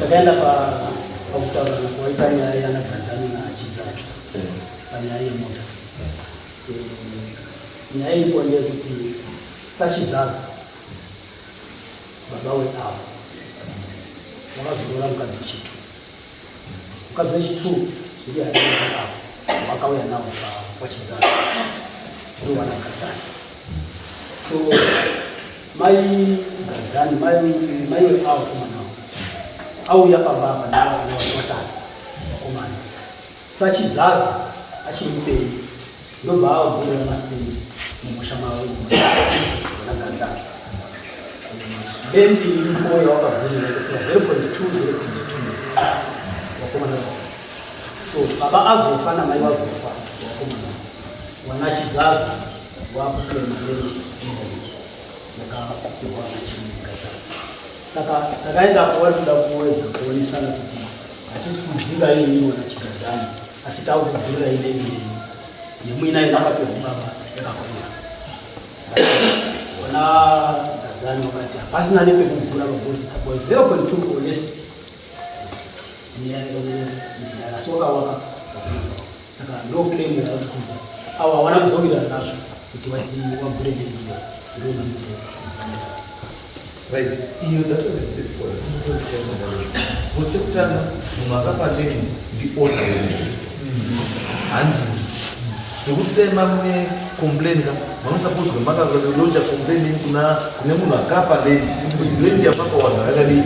takaenda pakutaura kwaita nyaya yanagadzani nachizazi panyaya yemoto. Nyaya iripo ndeyekuti sachizazi baba weavo wakazorora mukadzi wechitu. Mukadzi wechitu ndiye aiavo wakauya navo pachizazi ndiwo wanagadzani. So mai gadzani mai weavo kumanawo auya pambapa nevana vatatu vakomana. Sachizazi achimupei ndobva avhurira masitendi mumusha mavo vanagadzani. Bendi iripoyo wakavhurira kusvika 0.2 vakomana. So baba azofa namai vazofa vakomana. Wanachizazi wakuklema bendi yakapirwa nachigadzani. Saka takaendapo vari kuda kuwedza kuonesana kuti hatisi kudzinga ini wanachigadzani asi taakuvhurira ibendi yemwina inakapirwa baba yakakura. Wana gadzani wakati hapasina nepekuvhura mabhozi tsapwa 0.2 or less asi wakawaka. Saka ndo claim yakuti ava hawana kuzowira nazvo kuti vati wavhure bendi ndo right. Iyo datore step for us. Wote kutana mungakapa lendi ndi order yendi. Handi. Ndokuti mamwe complain ka mama suppose kumaka loja complain kuna munhu akapa lendi. Kuti lendi yapaka wana yakadi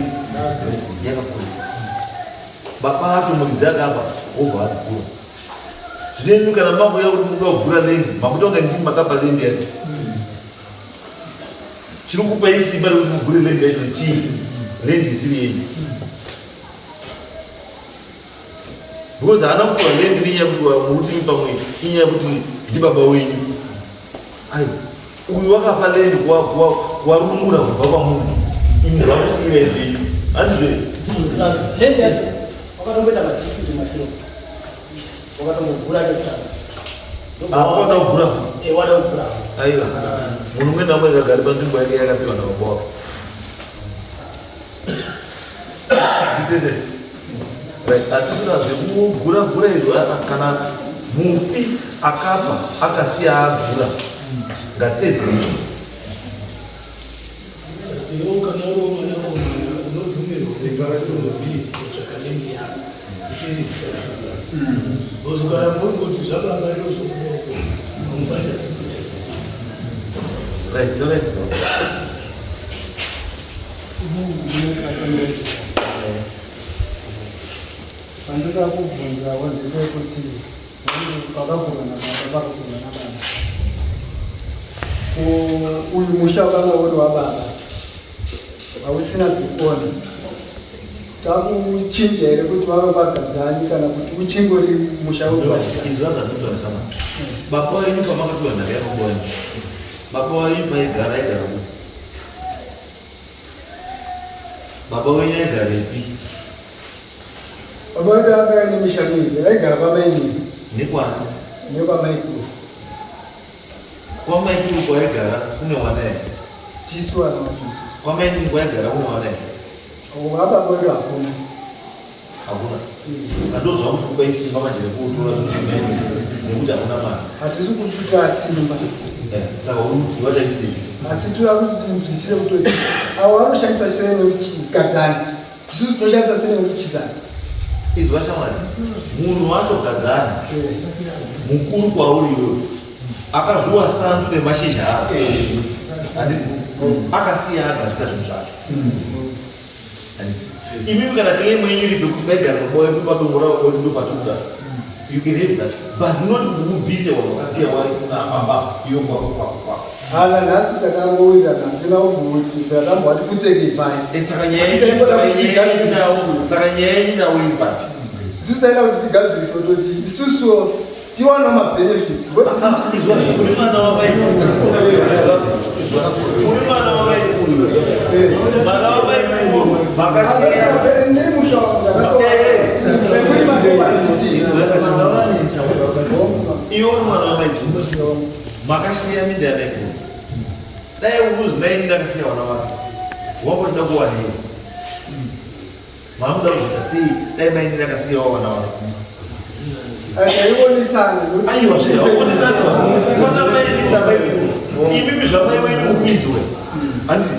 yakapoza. Baba ato mudzaka apa over kura. Zvine kana mambo yauri munhu ogura lendi makutonga ndi makapa lendi yake. Chiri kupa isimba rekuti mugure lendi yacho chii lendi isiri yenyu. Because haana kutora lendi rinyakutimuti pamwe inyaya kuti ndi baba wenyu. Ai uyu wakapa lendi warumura kubva pamunhu imi zvamusiyira zvenyu handizve lendi yacho wakatomboita madispute mafiro wakatombogura nekutanga wada kugura futi wada kugura aiwa munhu umwe namwe akagari panzvimbo yake yakapiwa nababa wako zitese right. Asi zvekugura izvo kana mufi akafa akasiya agura ngatedze right, don't it so. Sandika kubvunza wandire kuti pakagumana pakagumana uyu musha wakanga uri wababa hausina kukona takuchinja here kuti vave vagadzani kana kuti uchingori musha wezvakazvitoresama baba wenyu pamakatiwa nhare yakobona baba wenyu paigara aigara ku baba wenyu aigara ipi baba vedu anga aine misha miviri aigara pamainini nekwani nekwamaikuru kwamaikuru kwaigara kune wana here tisu wana watisu kwamainini kwaigara kune wana here ababa vedu hakuna hakuna. Andozwa kuti kupa isimba majere kutora kutimeni nekuti hakuna mari hatisi kututa simba saka uruti wachaisei asi toda kuti tinzwisise kuti avo vanoshandisa sei nekuti chigadzani isusu tinoshandisa sei nekuti chizazi izwi vashamwari munhu watogadzana mukuru kwauriyo akazviwa sanzu nemashizha ako handisi akasiya agadzisa zvinhu zvake. Imi kana claim yenyu iri pekuti maigara pamoyo padomora ndo patokuda you can have that but not kubvise vanhu vakasiya wari kuna baba iyo kwako hala nhasi takangowira natina ubuti tatambwati futseke fine saka nyaya yenyu nawo iri papi isusu taida kuti tigadziriswe toti isusu tiwana mabenefits makashiya mindana ikuru dai uruzi maini ndakasiya wana wake wakotoda kuwanewa Mamuda kuita sei dai mainini akasiyawo vana vavo. Aiwa zveya onisana imimi zvamai wenyu mukuinjwe handisi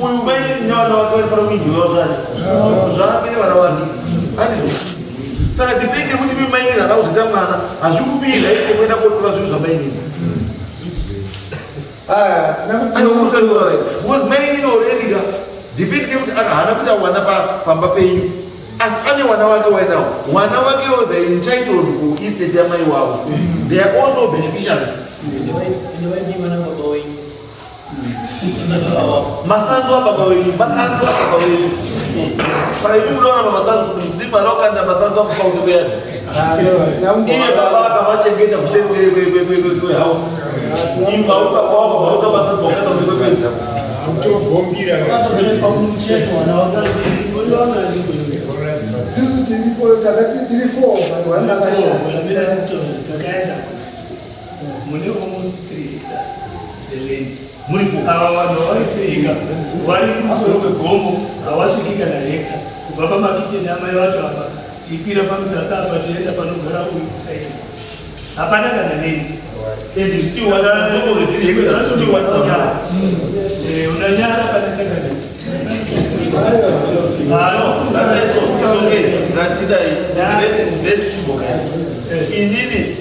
uyu maini nevana vake vaifana kuinjwewo zvani zvake vana vake handizvo. Saka ndifenge kuti mimi maini rada kuzita mwana hazvikupinda ite kuenda kotora zvinhu zvamainini because maini already ndifenge kuti akahana kuti awana pamba penyu asi ane wana wake wainawo wana wakewo they entitled for estate yamai wavo. They are also beneficiaries. Masanzu ababa wenyu saka imi munoona pamasanzu ndimwana wakanda masanzu akupauze kuyati iye baba akavachengeta kuseri kwehouse imauka masanzu wakaenda kukwepedza mune almost 3 hectares zeland. muri ava vanhu varipfeka vari kumusoro kwegombo havasviki kana hekta kubva pamakicheni amai vacho apa tiipira pamutsatsa apa tienda panogara uyu kusaidi hapana kana nendi unanyara kana chakadai inini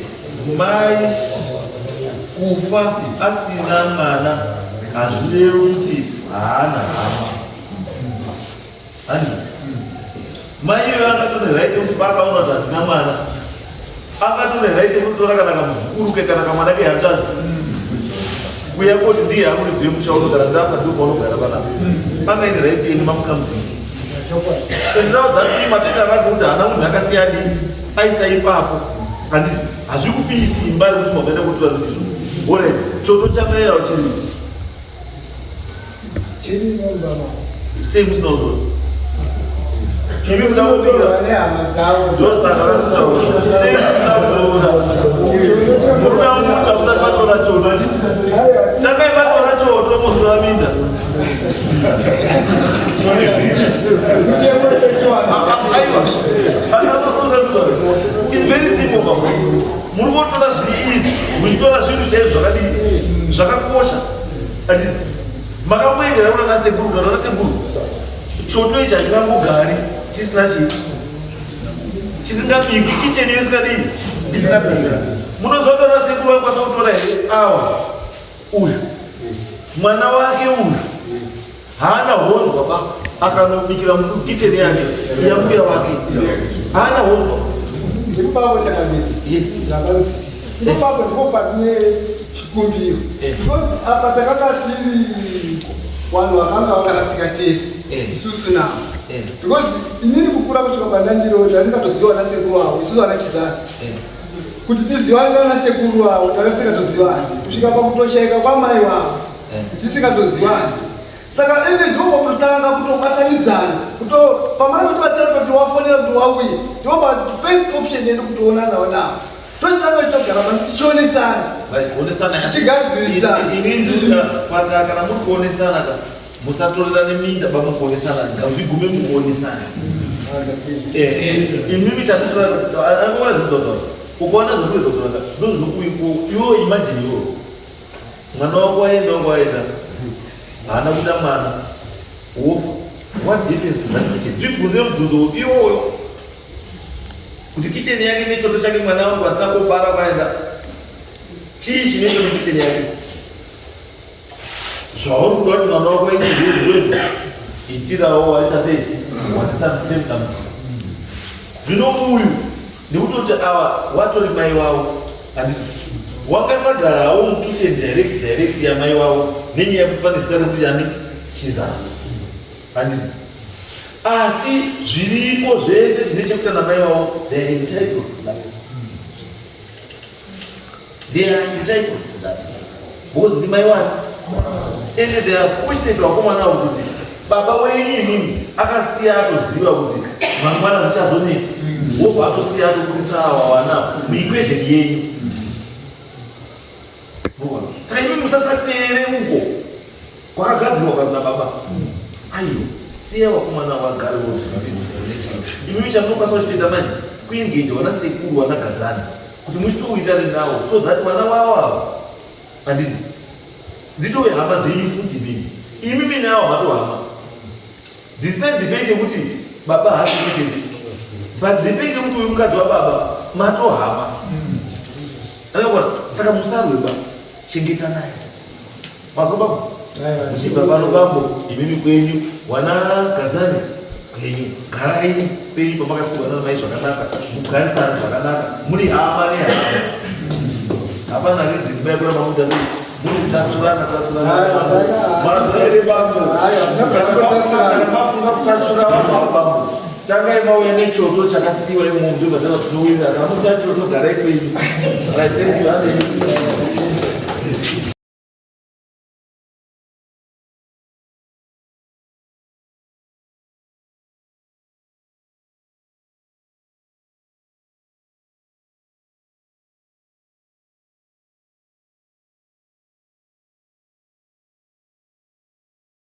mai kufa asina mwana hazvirevi kuti haana hama hani mai iyoyo angatone right kuti pakaona kuti handina mwana angatone right kutora kana kamuzukuru ke kana kamwana ke hanzvadzi kuya koti ndiye akuri bve mushauro kana ndafa ndiofaunogara panapa angaine right yeni mamuka muzingi endiraudhati matenda rake kuti hana munhu akasiyani aisa ipapo handiti hazvikupisi imba rekuti makaenda kutora zvinhu Alright, choto chamaya chiri. Chiri baba. Same is not good. Chiri baba ne amazao. Just another same is not good. Muna kabisa patora choto. Chaka patora choto muzwa minda. It's very simple. Munotora zviisi muchitora zvinhu chaizvo zvakadii zvakakosha ati makamuendera kuna nasekuru kana nasekuru choto ichi hachingambogari chisina chii chisingabikwi kicheni isingadii isingabika munozoda nasekuru vakwanisa kutora here awa uyu mwana wake uyu haana honzwa ba akanobikira kicheni yake yambuya wake haana honzwa ipapo chakamira yes zvakanzwisisa ipapo ndipo patine chikumbiro because apa takanga tiri vanhu vakanga vakarasika tese isusu navo because inini kukura kuti kabandandiro tasingatoziva vana sekuru vavo isusu vana chizasi kuti tizivane vana sekuru vavo takasingatozivanyi kusvika pakutoshaika kwamai vavo tisingatozivani saka ende ndiopa kutotanga kutobatanidzana pamana kutibatsira kuti wafonera kuti wauya ndiopa first option yedu kutoona nawo navo tochitanga chitogara pasi tichionesana tichigadzirisa kana muri kuonesana musatorerane minda bamukuonesana zvigume mukuonesana imimi chatitoraangova zvidodoro ukaona zvokuizodoraka ndozvinokuiko iwo imagine iwo mwana wako waenda haana kuita mwana wofa what happens to that kitchen zvibvunze mubvunzo iwoyo kuti kicheni yake nechoto chake mwana wangu asina kubara kwaenda chii chinoitwa nekicheni yake zvauri kuda kuti mwana wako aite zvirozvo itirawo waita sei watisasemdambudziko zvino uyu ndikutoti ava watori mai wavo handiti wakasagarawo mukicheni direct yamai wavo nenyaya yekuti pane zita rekuti yani chizasi handiti asi zviripo zvese zvine chekuita namai wavo they are entitled to that because ndimai wani ende they are fortunate vakomana avo kuti baba wenyu inini akasiya atoziva kuti mangwana zvichazonetsa wobva atosiya atobudisa ava wana muequation yenyu saka imi musasateere uko kwakagadzirwa kana baba aiyo siya wakomana wagare imimi chamunokwanisa kuchitoita manje kuengage vana sekuru vanagadzana kuti muchitouitari navo so that vana vavo ava handiti dzitove hama dzenyu futi imimi navo matohama disina debate yekuti baba haasi kuchete but debate yekuti uyu mukadzi wababa matohama anaona saka musarweba chengeta naye mazobaba muchibva pano bambo imimi kwenyu wana gadzani kwenyu garai penyu pamakasiwa nanamai zvakanaka mugarisana zvakanaka muri hama nehama hapana rizini mai kuramba mudasi muri kutatsurana mazoere bambo kana mafunga kutatsura bambo changai mauya nechoto chakasiyiwa imondo vatava kutowirira kana musina choto garai kwenyu right, thank you.